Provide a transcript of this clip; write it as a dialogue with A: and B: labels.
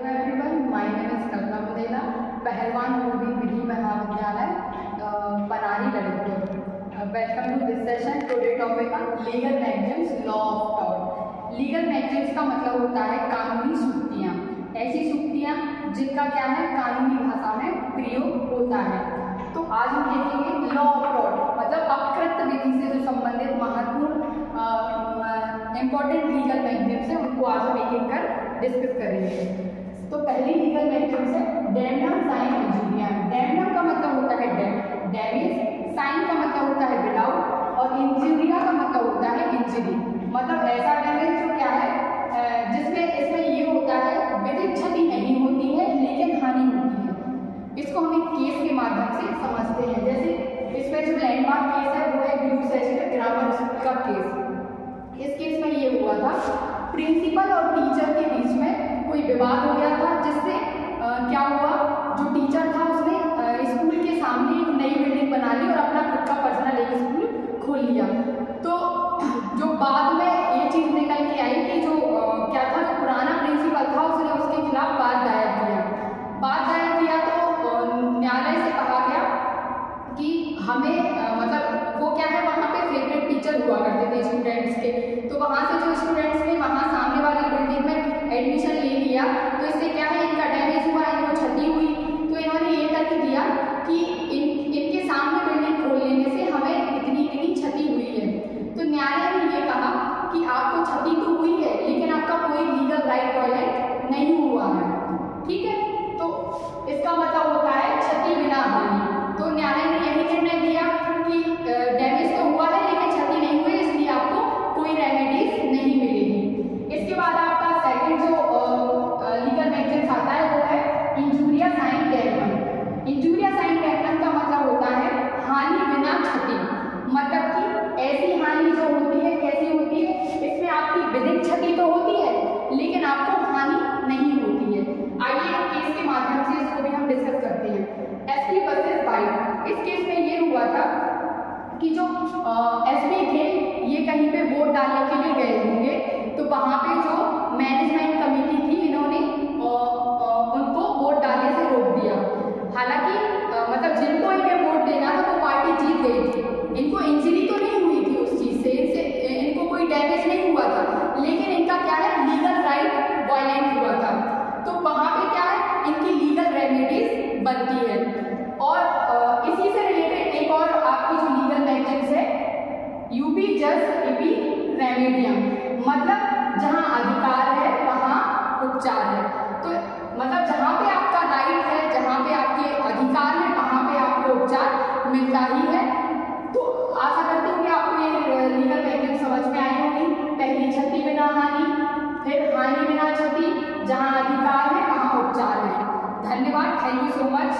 A: everyone, my name is Kalpana Budela, Pahalwan Moody Vidhi Mahavidyalaya, Panari Lalitpur. Welcome to this session. Today topic है legal maxims, law of tort. Legal maxims का मतलब होता है कानूनी सूक्तियाँ, ऐसी सूक्तियाँ जिनका क्या है कानूनी भाषा में प्रयोग होता है। तो आज हम देखेंगे लॉ ऑफ टॉर्ट, मतलब अपकृत्य विधि से जो संबंधित महत्वपूर्ण इंपॉर्टेंट लीगल मैगजीम्स है उनको आज हम एक एक कर डिस्कस करेंगे। तो पहली लीगल मैगजीम्स है डैमडम, साइन, इंजूरियम। डैमडम का मतलब होता है डैमेज, साइन का मतलब होता है विदाउट और इंजूरिया का मतलब होता है इंजरी। मतलब ऐसा डैमेज जो क्या है जिसमें इसमें ये होता है विधिक क्षति नहीं होती है लेकिन हानि होती है। इसको हम एक केस के माध्यम से समझते हैं। जैसे इसमें जो लैंडमार्क केस है वो है ग्लूसेस्टर ग्रामर स्कूल का केस। इस केस में ये हुआ था प्रिंसिपल और टीचर के बीच में कोई विवाद हो गया था, जिससे क्या हुआ, जो टीचर था उसने स्कूल के सामने एक नई बिल्डिंग बना ली और अपना खुद का पर्सनल एक स्कूल खोल लिया। तो जो बाद में ये चीज़ निकल के आई कि जो क्या था, जो पुराना प्रिंसिपल था उसने उसके खिलाफ बात दायर किया तो न्यायालय से कहा गया कि हमें मतलब वो क्या है वहाँ पे फेवरेट टीचर हुआ करते थे स्टूडेंट्स के, तो वहाँ से जो स्टूडेंट्स ने वहाँ सामने वाली बिल्डिंग में एडमिशन ले लिया तो इससे क्या है इनका डैमेज हुआ, इनको क्षति हुई। तो इन्होंने ये तर्क दिया कि इनके सामने बिल्डिंग खोल लेने से हमें इतनी क्षति हुई है। तो न्यायालय ने ये कहा कि आपको क्षति तो हुई है लेकिन आपका कोई लीगल राइट वायलेट नहीं हुआ है, ठीक है। तो इसका मतलब होता है क्षति बिना हानि। तो न्यायालय ने यही निर्णय दिया कि डैमेज तो हुआ है लेकिन क्षति नहीं हुई, इसलिए आपको कोई रेमेडीज नहीं मिलेगी। इसके बाद आपका सेकंड जो लीगल मैगजीम्स आता है वो है इंजूरिया साइन टेक्टन। इंजूरिया साइन टेक्टन का मतलब होता है हानि बिना क्षति। मतलब कि ऐसी हानि जो होती है कैसी होती है, इसमें आपकी विधिक क्षति तो होती है लेकिन आपको हानि नहीं होती है। आइए केस के माध्यम से इसको भी हम डिस्कस करते हैं। SP versus white. इस केस में ये हुआ था कि जो एसपी थे ये कहीं पे वोट डालने के लिए गए होंगे, तो वहाँ पे जो मैनेजमेंट कमेटी थी इन्होंने उनको वोट डालने से रोक दिया। हालांकि मतलब जिनको इन्हें वोट देना था वो पार्टी जीत गई थी, इनको इंजरी तो नहीं हुई थी उस चीज़ से, इनको कोई डैमेज नहीं हुआ था, लेकिन इनका क्या है लीगल राइट वायलेंट हुआ था। तो वहाँ पे क्या है इनकी लीगल रेमेडीज बनती है। और इसी से रिलेटेड एक और आपकी जो लीगल मैगजीम्स है यूपी जस्ट इपी रेमेडियम। मतलब जहाँ अधिकार है वहाँ उपचार है। तो मतलब जहाँ पे आपका राइट है, जहाँ पे आपके अधिकार है वहाँ पे आपको उपचार मिलता ही है। तो आशा करती हूँ कि आपको ये लीगल मैगजीम समझ में आई होगी। पहली क्षति बिना हानि, फिर हानि बिना क्षति, जहाँ अधिकार है वहाँ उपचार है। धन्यवाद, थैंक यू सो मच।